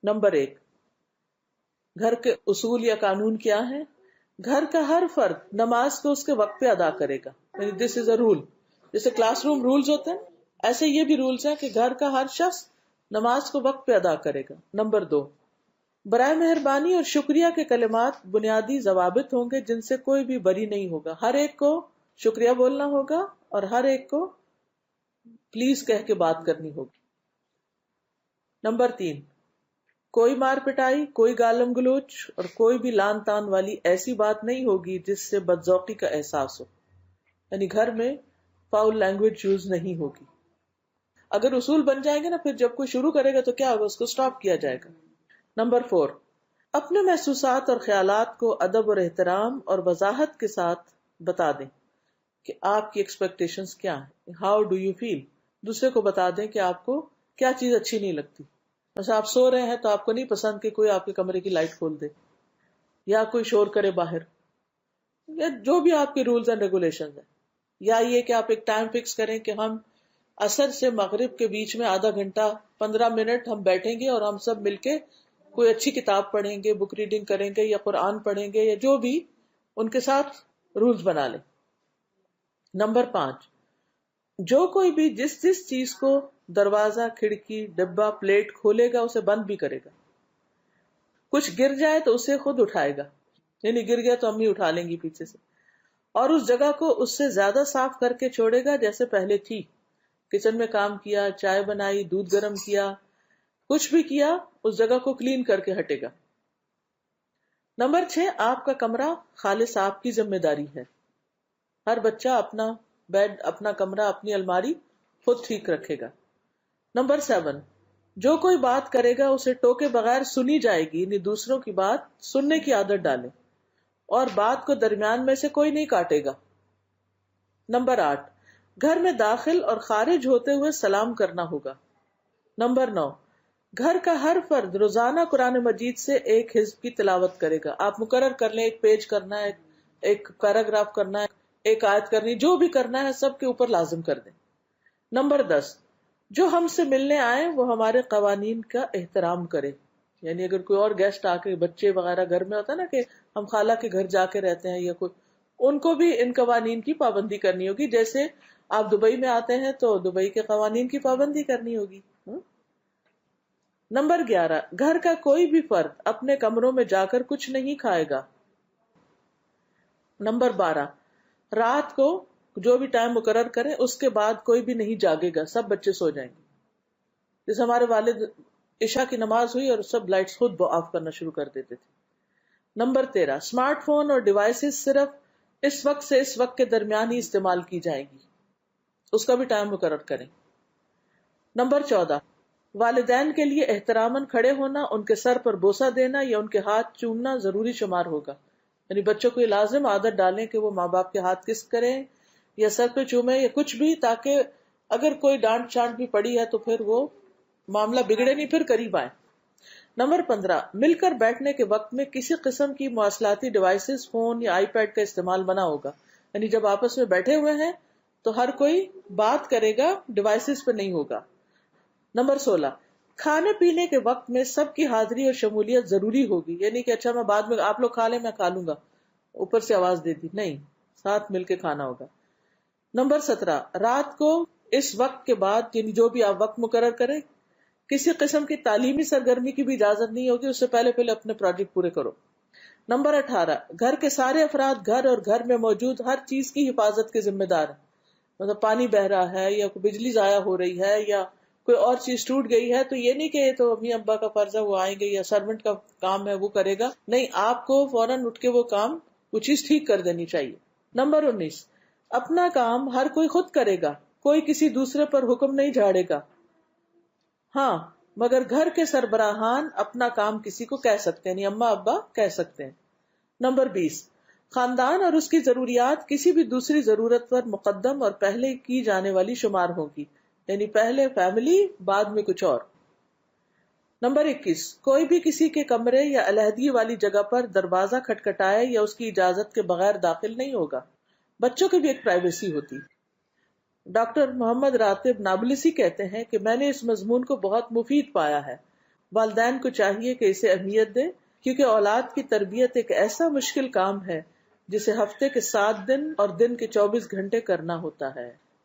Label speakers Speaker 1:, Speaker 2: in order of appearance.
Speaker 1: Number 1، گھر کے اصول یا قانون کیا ہیں؟ گھر کا ہر فرد نماز کو اس کے وقت پہ ادا کرے گا، یعنی دس از اے رول. جیسے کلاس روم رولز ہوتے ہیں، ایسے یہ بھی رولز ہیں کہ گھر کا ہر شخص نماز کو وقت پہ ادا کرے گا. نمبر 2، برائے مہربانی اور شکریہ کے کلمات بنیادی ضوابط ہوں گے جن سے کوئی بھی بری نہیں ہوگا. ہر ایک کو شکریہ بولنا ہوگا اور ہر ایک کو پلیز کہہ کے بات کرنی ہوگی. نمبر 3، کوئی مار پٹائی، کوئی گالم گلوچ اور کوئی بھی لان تان والی ایسی بات نہیں ہوگی جس سے بدذوقی کا احساس ہو، یعنی گھر میں فاؤل لینگویج یوز نہیں ہوگی. اگر اصول بن جائیں گے نا، پھر جب کوئی شروع کرے گا تو کیا ہوگا، اس کو سٹاپ کیا جائے گا. نمبر 4، اپنے محسوسات اور خیالات کو ادب اور احترام اور وضاحت کے ساتھ بتا دیں کہ آپ کی ایکسپیکٹیشنز کیا ہیں. ہاؤ ڈو یو فیل، دوسرے کو بتا دیں کہ آپ کو کیا چیز اچھی نہیں لگتی. مثلا آپ سو رہے ہیں تو آپ کو نہیں پسند کہ کوئی آپ کے کمرے کی لائٹ کھول دے یا کوئی شور کرے باہر، یا جو بھی آپ کے رولز اینڈ ریگولیشنز ہیں. یا یہ کہ آپ ایک ٹائم فکس کریں کہ ہم عصر سے مغرب کے بیچ میں آدھا گھنٹہ 15 منٹ ہم بیٹھیں گے اور ہم سب مل کے کوئی اچھی کتاب پڑھیں گے، بک ریڈنگ کریں گے یا قرآن پڑھیں گے یا جو بھی، ان کے ساتھ رولز بنا لیں. نمبر 5، جو کوئی بھی جس چیز کو دروازہ، کھڑکی، ڈبہ، پلیٹ کھولے گا اسے بند بھی کرے گا. کچھ گر جائے تو اسے خود اٹھائے گا، یعنی گر گیا تو امی اٹھا لیں گی پیچھے سے، اور اس جگہ کو اس سے زیادہ صاف کر کے چھوڑے گا جیسے پہلے تھی. کچن میں کام کیا، چائے بنائی، دودھ گرم کیا، کچھ بھی کیا، اس جگہ کو کلین کر کے ہٹے گا. نمبر 6، آپ کا کمرہ خالص آپ کی ذمہ داری ہے. ہر بچہ اپنا بیڈ، اپنا کمرہ، اپنی الماری خود ٹھیک رکھے گا. نمبر 7، جو کوئی بات کرے گا اسے ٹوکے بغیر سنی جائے گی، یعنی دوسروں کی بات سننے کی عادت ڈالیں اور بات کو درمیان میں سے کوئی نہیں کاٹے گا. نمبر 8، گھر میں داخل اور خارج ہوتے ہوئے سلام کرنا ہوگا. نمبر 9، گھر کا ہر فرد روزانہ قرآن مجید سے ایک حزب کی تلاوت کرے گا. آپ مقرر کر لیں، ایک پیج کرنا ہے، ایک پیراگراف کرنا ہے، ایک آیت کرنی، جو بھی کرنا ہے سب کے اوپر لازم کر دیں. نمبر 10، جو ہم سے ملنے آئے وہ ہمارے قوانین کا احترام کرے. یعنی اگر کوئی اور گیسٹ آ کے، بچے وغیرہ گھر میں ہوتا ہے نا کہ ہم خالہ کے گھر جا کے رہتے ہیں یا کوئی، ان کو بھی ان قوانین کی پابندی کرنی ہوگی. جیسے آپ دبئی میں آتے ہیں تو دبئی کے قوانین کی پابندی کرنی ہوگی. نمبر 11، گھر کا کوئی بھی فرد اپنے کمروں میں جا کر کچھ نہیں کھائے گا. نمبر 12، رات کو جو بھی ٹائم مقرر کریں اس کے بعد کوئی بھی نہیں جاگے گا، سب بچے سو جائیں گے. جیسے ہمارے والد عشاء کی نماز ہوئی اور سب لائٹس خود آف کرنا شروع کر دیتے تھے. نمبر 13، اسمارٹ فون اور ڈیوائسز صرف اس وقت سے اس وقت کے درمیان ہی استعمال کی جائیں گی، اس کا بھی ٹائم مقرر کریں. نمبر 14، والدین کے لیے احتراماً کھڑے ہونا، ان کے سر پر بوسہ دینا یا ان کے ہاتھ چومنا ضروری شمار ہوگا. یعنی بچوں کو یہ لازم عادت ڈالیں کہ وہ ماں باپ کے ہاتھ کس کریں یا سر پہ چومیں یا کچھ بھی، تاکہ اگر کوئی ڈانٹ چانٹ بھی پڑی ہے تو پھر وہ معاملہ بگڑے نہیں، پھر قریب آئیں. نمبر 15، مل کر بیٹھنے کے وقت میں کسی قسم کی مواصلاتی ڈیوائسز، فون یا آئی پیڈ کا استعمال منع ہوگا. یعنی جب آپس میں بیٹھے ہوئے ہیں تو ہر کوئی بات کرے گا، ڈیوائسز پہ نہیں ہوگا. نمبر 16، کھانے پینے کے وقت میں سب کی حاضری اور شمولیت ضروری ہوگی. یعنی کہ اچھا میں بعد میں، آپ لوگ کھا لیں میں کھا لوں گا، اوپر سے آواز دے دی، نہیں، ساتھ مل کے کھانا ہوگا. نمبر 17، رات کو اس وقت کے بعد، یعنی جو بھی آپ وقت مقرر کریں، کسی قسم کی تعلیمی سرگرمی کی بھی اجازت نہیں ہوگی، اس سے پہلے اپنے پروجیکٹ پورے کرو. نمبر 18، گھر کے سارے افراد گھر اور گھر میں موجود ہر چیز کی حفاظت کے ذمہ دار ہیں. مطلب پانی بہ رہا ہے یا کوئی بجلی ضائع ہو رہی ہے یا کوئی اور چیز ٹوٹ گئی ہے تو یہ نہیں کہ یہ تو امی ابا کا فرض ہے وہ آئیں گے یا سرونٹ کا کام ہے وہ کرے گا، نہیں، آپ کو فوراً اٹھ کے وہ کام، وہ چیز ٹھیک کر دینی چاہیے. نمبر 19، اپنا کام ہر کوئی خود کرے گا، کوئی کسی دوسرے پر حکم نہیں جھاڑے گا. ہاں، مگر گھر کے سربراہان اپنا کام کسی کو کہہ سکتے ہیں، یعنی اماں ابا کہہ سکتے ہیں. نمبر 20، خاندان اور اس کی ضروریات کسی بھی دوسری ضرورت پر مقدم اور پہلے کی جانے والی شمار ہوگی، یعنی پہلے فیملی، بعد میں کچھ اور. نمبر 21، کوئی بھی کسی کے کمرے یا علیحدگی والی جگہ پر دروازہ کھٹکھٹائے یا اس کی اجازت کے بغیر داخل نہیں ہوگا. بچوں کی بھی ایک پرائیویسی ہوتی. ڈاکٹر محمد راتب نابلسی کہتے ہیں کہ میں نے اس مضمون کو بہت مفید پایا ہے. والدین کو چاہیے کہ اسے اہمیت دے، کیونکہ اولاد کی تربیت ایک ایسا مشکل کام ہے جسے ہفتے کے 7 دن اور دن کے 24 گھنٹے کرنا ہوتا ہے۔